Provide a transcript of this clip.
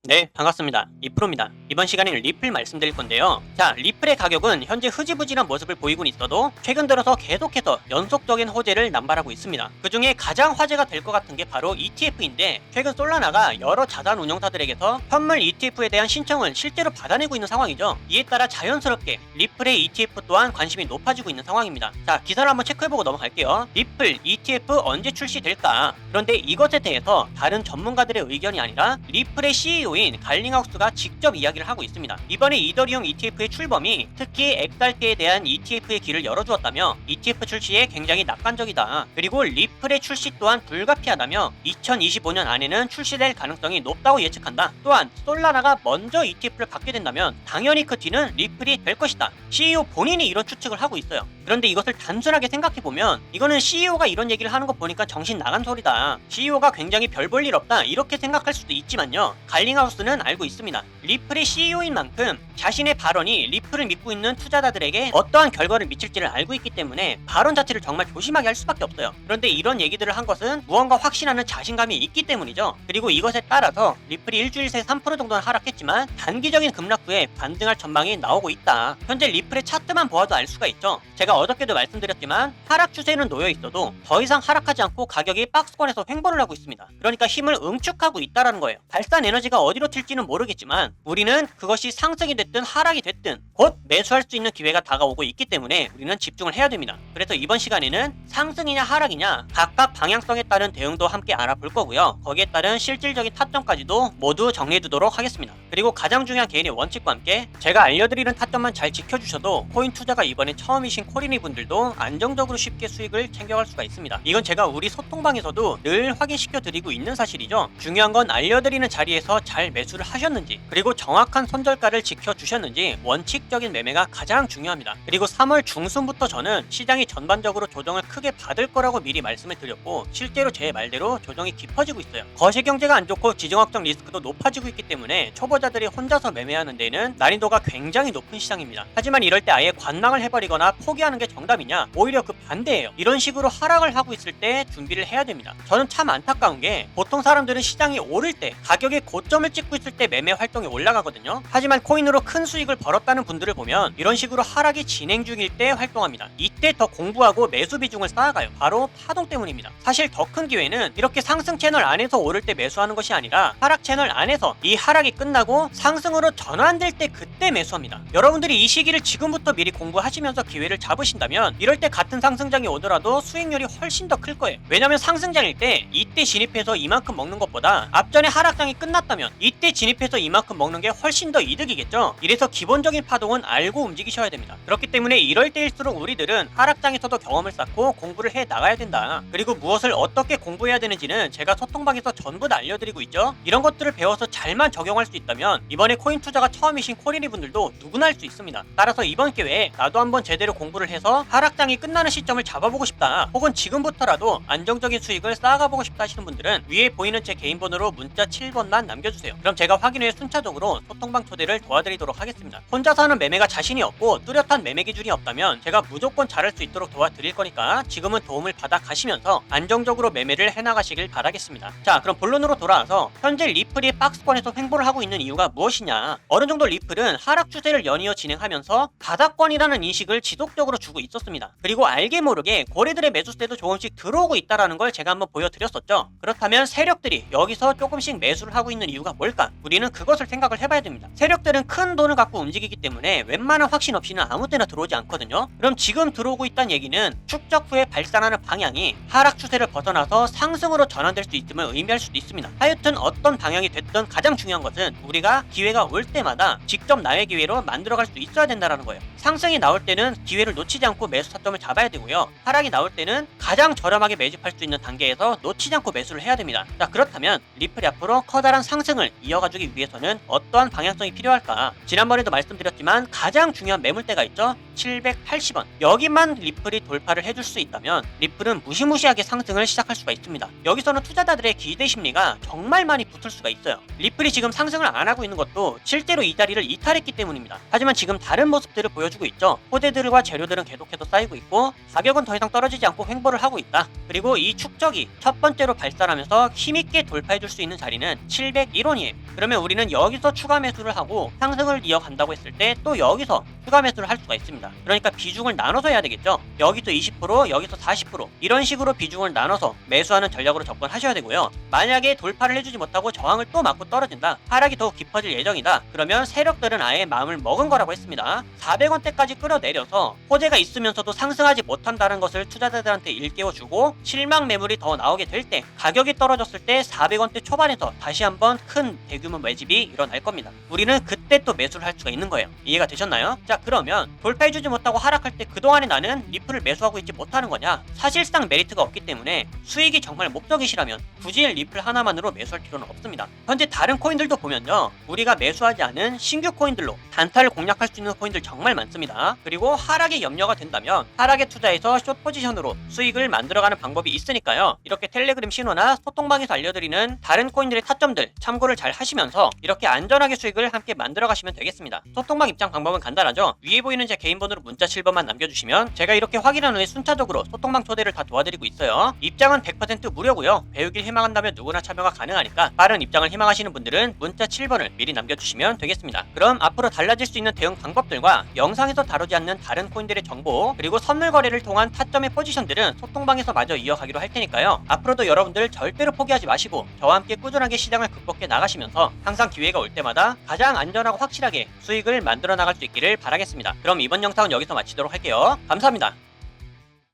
네, 반갑습니다. 리플입니다. 이번 시간에는 리플 말씀드릴 건데요. 자, 리플의 가격은 현재 흐지부진한 모습을 보이곤 있어도 최근 들어서 계속해서 연속적인 호재를 남발하고 있습니다. 그 중에 가장 화제가 될 것 같은 게 바로 ETF인데, 최근 솔라나가 여러 자산 운용사들에게서 현물 ETF에 대한 신청을 실제로 받아내고 있는 상황이죠. 이에 따라 자연스럽게 리플의 ETF 또한 관심이 높아지고 있는 상황입니다. 자, 기사를 한번 체크해보고 넘어갈게요. 리플 ETF 언제 출시될까? 그런데 이것에 대해서 다른 전문가들의 의견이 아니라 리플의 CEO인 갈링하우스가 직접 이야기를 하고 있습니다. 이번에 이더리움 ETF의 출범이 특히 XRP에 대한 ETF의 길을 열어주었다며 ETF 출시에 굉장히 낙관적이다. 그리고 리플의 출시 또한 불가피하다며 2025년 안에는 출시될 가능성이 높다고 예측한다. 또한 솔라나가 먼저 ETF를 받게 된다면 당연히 그 뒤는 리플이 될 것이다. CEO 본인이 이런 추측을 하고 있어요. 그런데 이것을 단순하게 생각해보면 이거는 CEO가 이런 얘기를 하는 거 보니까 정신 나간 소리다. CEO가 굉장히 별 볼 일 없다 이렇게 생각할 수도 있지만요. 갈링하우스는 알고 있습니다. 리플의 CEO인 만큼 자신의 발언이 리플을 믿고 있는 투자자들에게 어떠한 결과를 미칠지를 알고 있기 때문에 발언 자체를 정말 조심하게 할 수밖에 없어요. 그런데 이런 얘기들을 한 것은 무언가 확신하는 자신감이 있기 때문이죠. 그리고 이것에 따라서 리플이 일주일 새 3% 정도는 하락했지만 단기적인 급락 후에 반등할 전망이 나오고 있다. 현재 리플의 차트만 보아도 알 수가 있죠. 제가 어저께도 말씀드렸지만 하락 추세는 놓여 있어도 더 이상 하락하지 않고 가격이 박스권에서 횡보를 하고 있습니다. 그러니까 힘을 응축하고 있다라는 거예요. 발산 에너지가 어디로 튈지는 모르겠지만 우리는 그것이 상승이 됐든 하락이 됐든 곧 매수할 수 있는 기회가 다가오고 있기 때문에 우리는 집중을 해야 됩니다. 그래서 이번 시간에는 상승이냐 하락이냐 각각 방향성에 따른 대응도 함께 알아볼 거고요. 거기에 따른 실질적인 타점까지도 모두 정리해두도록 하겠습니다. 그리고 가장 중요한 개인의 원칙과 함께 제가 알려드리는 타점만 잘 지켜주셔도 코인 투자가 이번에 처음이신 코리니 분들도 안정적으로 쉽게 수익을 챙겨갈 수가 있습니다. 이건 제가 우리 소통방에서도 늘 확인시켜 드리고 있는 사실이죠. 중요한 건 알려드리는 자리에서 잘 매수를 하셨는지, 그리고 정확한 손절가를 지켜주셨는지 원칙적인 매매가 가장 중요합니다. 그리고 3월 중순부터 저는 시장이 전반적으로 조정을 크게 받을 거라고 미리 말씀을 드렸고 실제로 제 말대로 조정이 깊어지고 있어요. 거시경제가 안 좋고 지정학적 리스크도 높아지고 있기 때문에 초보자들이 혼자서 매매하는 데는 난이도가 굉장히 높은 시장입니다. 하지만 이럴 때 아예 관망을 해버리거나 포기하는 게 정답이냐? 오히려 그 반대예요. 이런 식으로 하락을 하고 있을 때 준비를 해야 됩니다. 저는 참 안타까운 게 보통 사람들은 시장이 오를 때 가격의 고점을 찍고 있을 때 매매 활동이 올라가거든요. 하지만 코인으로 큰 수익을 벌었다는 분들을 보면 이런 식으로 하락이 진행 중일 때 활동합니다. 이때 더 공부하고 매수 비중을 쌓아가요. 바로 파동 때문입니다. 사실 더 큰 기회는 이렇게 상승 채널 안에서 오를 때 매수하는 것이 아니라 하락 채널 안에서 이 하락이 끝나고 상승으로 전환될 때 그때 매수합니다. 여러분들이 이 시기를 지금부터 미리 공부하시면서 기회를 잡으신다면 이럴 때 같은 상승장이 오더라도 수익률이 훨씬 더 클 거예요. 왜냐면 상승장일 때 이때 진입해서 이만큼 먹는 것보다 앞전에 하락장이 끝났다면 이때 진입해서 이만큼 먹는 게 훨씬 더 이득이겠죠. 이래서 기본적인 파동은 알고 움직이셔야 됩니다. 그렇기 때문에 이럴 때일수록 우리들은 하락장에서도 경험을 쌓고 공부를 해 나가야 된다. 그리고 무엇을 어떻게 공부해야 되는지는 제가 소통방에서 전부 다 알려드리고 있죠. 이런 것들을 배워서 잘만 적용할 수 있다면 이번에 코인 투자가 처음이신 코리니 분들도 누구나 할 수 있습니다. 따라서 이번 기회에 나도 한번 제대로 공부를 해서 하락장이 끝나는 시점을 잡아보고 싶다, 혹은 지금부터라도 안정적인 수익을 쌓아가보고 싶다 하시는 분들은 위에 보이는 제 개인 번호로 문자 7번만 남겨주세요. 그럼 제가 확인 후에 순차적으로 소통방 초대를 도와드리도록 하겠습니다. 혼자서 하는 매매가 자신이 없고 뚜렷한 매매 기준이 없다면 제가 무조건 잘할 수 있도록 도와드릴 거니까 지금은 도움을 받아 가시면서 안정적으로 매매를 해나가시길 바라겠습니다. 자, 그럼 본론으로 돌아와서 현재 리플이 박스권에서 횡보를 하고 있는 이유가 무엇이냐? 어느 정도 리플은 하락 추세를 연이어 진행하면서 바닥권이라는 인식을 지속적으로 주고 있었습니다. 그리고 알게 모르게 고래들의 매수세도 조금씩 들어오고 있다라는 걸 제가 한번 보여드렸었죠. 그렇다면 세력들이 여기서 조금씩 매수를 하고 있는 이유가 뭘까? 우리는 그것을 생각을 해봐야 됩니다. 세력들은 큰 돈을 갖고 움직이기 때문에 웬만한 확신 없이는 아무 때나 들어오지 않거든요. 그럼 지금 들어오고 있다는 얘기는 축적 후에 발산하는 방향이 하락 추세를 벗어나서 상승으로 전환될 수 있음을 의미할 수도 있습니다. 하여튼 어떤 방향이 됐든 가장 중요한 것은 우리가 기회가 올 때마다 직접 나의 기회로 만들어갈 수 있어야 된다는 거예요. 상승이 나올 때는 기회를 놓치지 않고 매수 타점을 잡아야 되고요. 하락이 나올 때는 가장 저렴하게 매집할 수 있는 단계에서 놓치지 않고 매수를 해야 됩니다. 자, 그렇다면 리플이 앞으로 커다란 상승을 이어가주기 위해서는 어떠한 방향성이 필요할까? 지난번에도 말씀드렸지만 가장 중요한 매물대가 있죠? 780원. 여기만 리플이 돌파를 해줄 수 있다면 리플은 무시무시하게 상승을 시작할 수가 있습니다. 여기서는 투자자들의 기대 심리가 정말 많이 붙을 수가 있어요. 리플이 지금 상승을 안 하고 있는 것도 실제로 이 자리를 이탈했기 때문입니다. 하지만 지금 다른 모습들을 보여주고 있죠. 호재들과 재료들은 계속해서 쌓이고 있고 가격은 더 이상 떨어지지 않고 횡보를 하고 있다. 그리고 이 축적이 첫 번째로 발산하면서 힘있게 돌파해줄 수 있는 자리는 701원이에요. 그러면 우리는 여기서 추가 매수를 하고 상승을 이어간다고 했을 때 또 여기서 추가 매수를 할 수가 있습니다. 그러니까 비중을 나눠서 해야 되겠죠. 여기서 20%, 여기서 40% 이런 식으로 비중을 나눠서 매수하는 전략으로 접근하셔야 되고요. 만약에 돌파를 해주지 못하고 저항을 또 맞고 떨어진다, 하락이 더욱 깊어질 예정이다, 그러면 세력들은 아예 마음을 먹은 거라고 했습니다. 400원대까지 끌어내려서 호재가 있으면서도 상승하지 못한다는 것을 투자자들한테 일깨워주고 실망 매물이 더 나오게 될 때, 가격이 떨어졌을 때 400원대 초반에서 다시 한번 큰 대규모 매집이 일어날 겁니다. 우리는 그때 또 매수를 할 수가 있는 거예요. 이해가 되셨나요? 자, 그러면 돌파해주지 못하고 하락할 때 그동안에 나는 리플을 매수하고 있지 못하는 거냐? 사실상 메리트가 없기 때문에 수익이 정말 목적이시라면 굳이 리플 하나만으로 매수할 필요는 없습니다. 현재 다른 코인들도 보면요, 우리가 매수하지 않은 신규 코인들로 단타를 공략할 수 있는 코인들 정말 많습니다. 그리고 하락에 염려가 된다면 하락에 투자해서 숏 포지션으로 수익을 만들어가는 방법이 있으니까요. 이렇게 텔레그램 신호나 소통방에서 알려드리는 다른 코인들의 타점들 참고를 잘 하시면서 이렇게 안전하게 수익을 함께 만들어 가시면 되겠습니다. 소통방 입장 방법은 간단하죠. 위에 보이는 제 개인 번호로 문자 7번만 남겨주시면 제가 이렇게 확인한 후에 순차적으로 소통방 초대를 다 도와드리고 있어요. 입장은 100% 무료고요. 배우길 희망한다면 누구나 참여가 가능하니까 빠른 입장을 희망하시는 분들은 문자 7번을 미리 남겨주시면 되겠습니다. 그럼 앞으로 달라질 수 있는 대응 방법들과 영상에서 다루지 않는 다른 코인들의 정보, 그리고 선물 거래를 통한 타점의 포지션들은 소통방에서 마저 이어가기로 할 테니까요. 앞으로도 여러분들 절대로 포기하지 마시고 저와 함께 꾸준하게 시장을 극복해 나가시면서 항상 기회가 올 때마다 가장 안전하고 확실하게 수익을 만들어 나갈 수 있기를 바라겠습니다. 그럼 이번 영상은 여기서 마치도록 할게요. 감사합니다.